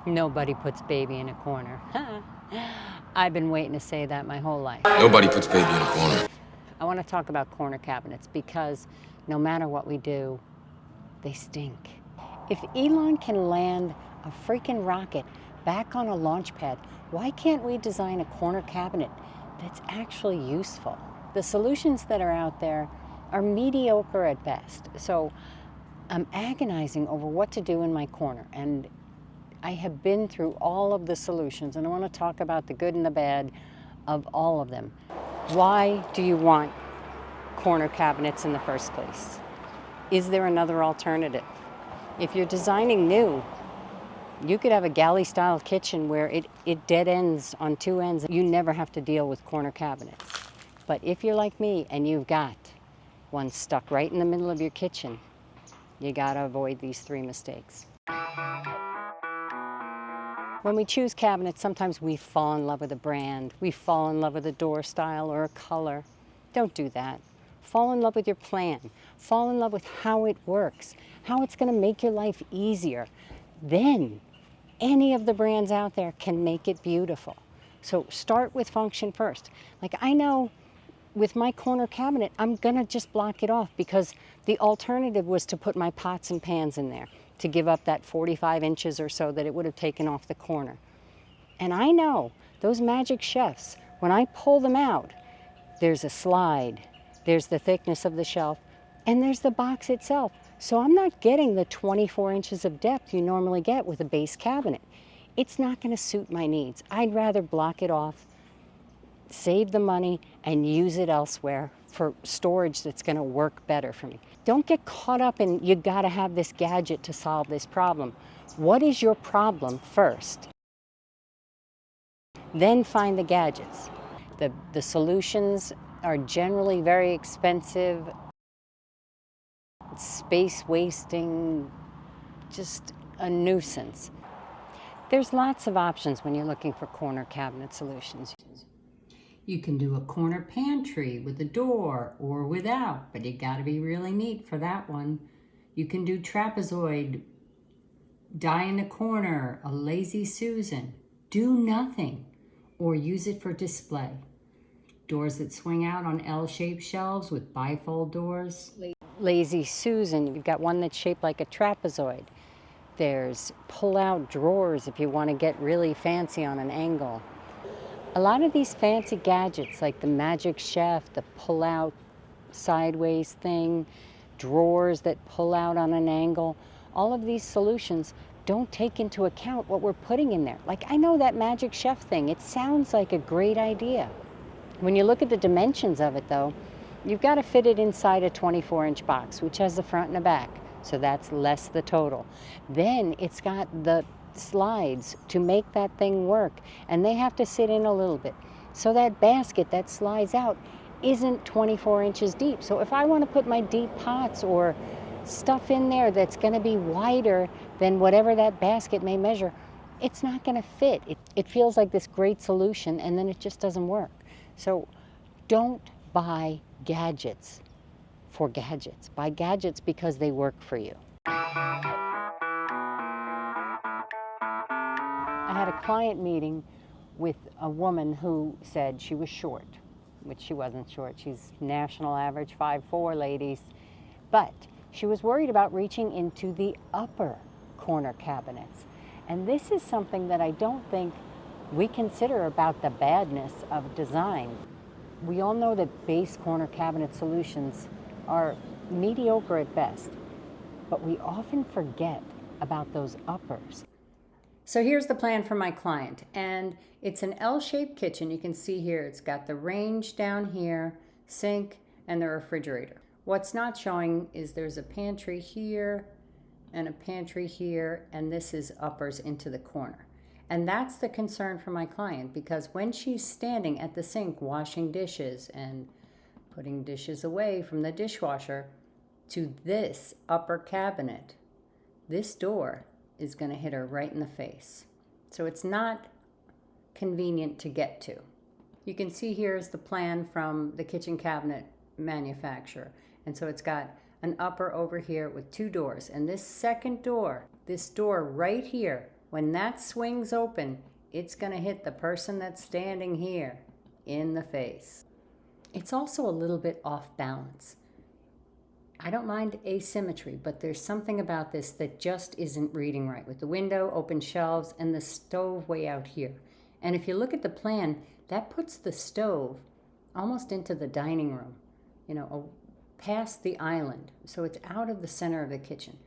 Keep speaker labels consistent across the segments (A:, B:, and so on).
A: Nobody puts baby in a corner. I've been waiting to say that my whole life.
B: Nobody puts baby in a corner.
A: I want to talk about corner cabinets because no matter what we do, they stink. If Elon can land a freaking rocket back on a launch pad, why can't we design a corner cabinet that's actually useful? The solutions that are out there are mediocre at best. So I'm agonizing over what to do in my corner, and I have been through all of the solutions, and I want to talk about the good and the bad of all of them. Why do you want corner cabinets in the first place? Is there another alternative? If you're designing new, you could have a galley-style kitchen where it dead ends on two ends. You never have to deal with corner cabinets. But if you're like me and you've got one stuck right in the middle of your kitchen, you gotta avoid these three mistakes. When we choose cabinets, sometimes we fall in love with a brand. We fall in love with a door style or a color. Don't do that. Fall in love with your plan. Fall in love with how it works, how it's gonna make your life easier. Then any of the brands out there can make it beautiful. So start with function first. Like, I know with my corner cabinet, I'm gonna just block it off because the alternative was to put my pots and pans in there to give up that 45 inches or so that it would have taken off the corner. And I know those Magic Chefs, when I pull them out, there's a slide, there's the thickness of the shelf, and there's the box itself. So I'm not getting the 24 inches of depth you normally get with a base cabinet. It's not gonna suit my needs. I'd rather block it off, save the money, and use it elsewhere for storage that's gonna work better for me. Don't get caught up in you gotta have this gadget to solve this problem. What is your problem first? Then find the gadgets. The solutions are generally very expensive, space wasting, just a nuisance. There's lots of options when you're looking for corner cabinet solutions. You can do a corner pantry with a door or without, but you gotta be really neat for that one. You can do trapezoid, die in the corner, a lazy Susan, do nothing, or use it for display. Doors that swing out on L-shaped shelves with bifold doors. Lazy Susan, you've got one that's shaped like a trapezoid. There's pull-out drawers if you want to get really fancy on an angle. A lot of these fancy gadgets like the Magic Chef, the pull-out sideways thing, drawers that pull out on an angle, all of these solutions don't take into account what we're putting in there. Like, I know that Magic Chef thing, it sounds like a great idea. When you look at the dimensions of it though, you've got to fit it inside a 24-inch box, which has the front and the back. So that's less the total. Then it's got the slides to make that thing work, and they have to sit in a little bit. So that basket that slides out isn't 24 inches deep. So if I want to put my deep pots or stuff in there that's going to be wider than whatever that basket may measure, it's not going to fit. It feels like this great solution, and then it just doesn't work. So don't buy gadgets for gadgets. Buy gadgets because they work for you. I had a client meeting with a woman who said she was short, which she wasn't short. She's national average 5'4", ladies. But she was worried about reaching into the upper corner cabinets. And this is something that I don't think we consider about the badness of design. We all know that base corner cabinet solutions are mediocre at best, but we often forget about those uppers. So here's the plan for my client, and it's an L-shaped kitchen. You can see here it's got the range down here, sink, and the refrigerator. What's not showing is there's a pantry here and a pantry here, and this is uppers into the corner. And that's the concern for my client, because when she's standing at the sink washing dishes and putting dishes away from the dishwasher to this upper cabinet, this door is going to hit her right in the face. So it's not convenient to get to. You can see here's the plan from the kitchen cabinet manufacturer. And so it's got an upper over here with two doors. And this second door, this door right here, When that swings open, it's going to hit the person that's standing here in the face. It's also a little bit off balance. I don't mind asymmetry, but there's something about this that just isn't reading right, with the window, open shelves, and the stove way out here. And if you look at the plan, that puts the stove almost into the dining room, past the island. So it's out of the center of the kitchen.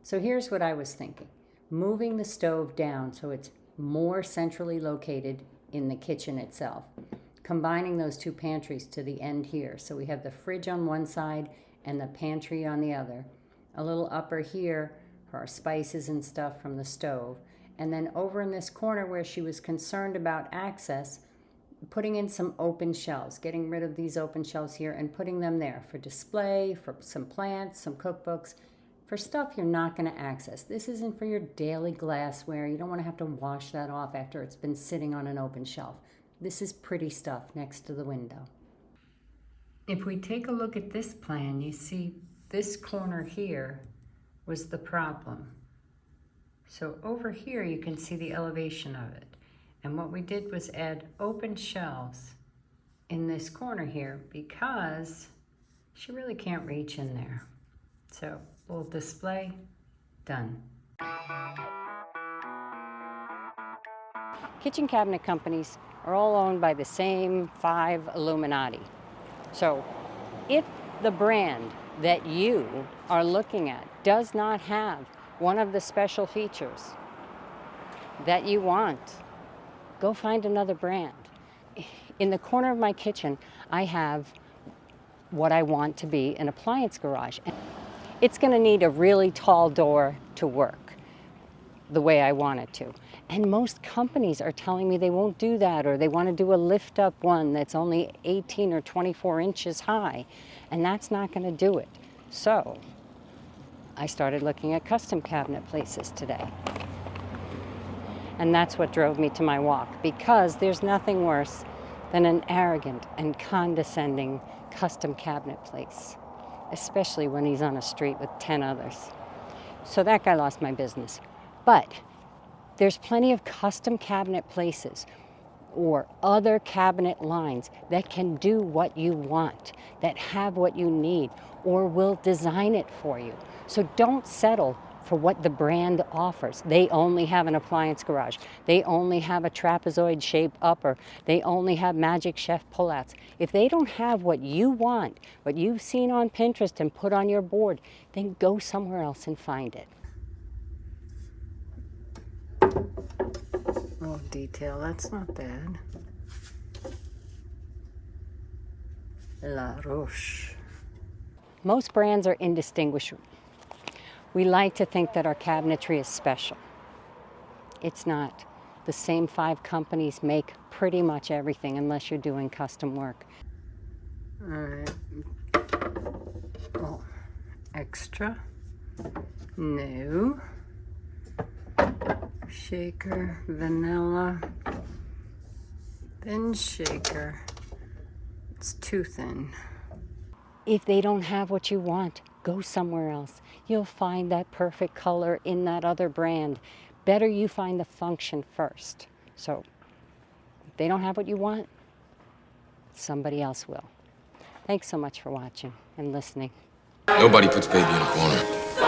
A: So here's what I was thinking. Moving the stove down so it's more centrally located in the kitchen itself. Combining those two pantries to the end here. So we have the fridge on one side and the pantry on the other. A little upper here for our spices and stuff from the stove. And then over in this corner where she was concerned about access, putting in some open shelves, getting rid of these open shelves here and putting them there for display, for some plants, some cookbooks, for stuff you're not going to access. This isn't for your daily glassware. You don't want to have to wash that off after it's been sitting on an open shelf. This is pretty stuff next to the window. If we take a look at this plan, you see this corner here was the problem. So over here you can see the elevation of it. And what we did was add open shelves in this corner here because she really can't reach in there. So we'll display, done. Kitchen cabinet companies are all owned by the same 5 Illuminati. So if the brand that you are looking at does not have one of the special features that you want, go find another brand. In the corner of my kitchen, I have what I want to be an appliance garage. It's going to need a really tall door to work the way I want it to. And most companies are telling me they won't do that, or they want to do a lift-up one that's only 18 or 24 inches high, and that's not going to do it. So I started looking at custom cabinet places today. And that's what drove me to my walk, because there's nothing worse than an arrogant and condescending custom cabinet place, especially when he's on a street with 10 others. So that guy lost my business. But there's plenty of custom cabinet places or other cabinet lines that can do what you want, that have what you need, or will design it for you. So don't settle for what the brand offers. They only have an appliance garage. They only have a trapezoid shape upper. They only have Magic Chef pullouts. If they don't have what you want, what you've seen on Pinterest and put on your board, then go somewhere else and find it. Oh, detail, that's not bad. La Roche. Most brands are indistinguishable. We like to think that our cabinetry is special. It's not. The same 5 companies make pretty much everything unless you're doing custom work. All right. Oh, extra. No. Shaker, vanilla, then shaker. It's too thin. If they don't have what you want, go somewhere else. You'll find that perfect color in that other brand. Better you find the function first. So if they don't have what you want, somebody else will. Thanks so much for watching and listening.
B: Nobody puts baby in a corner.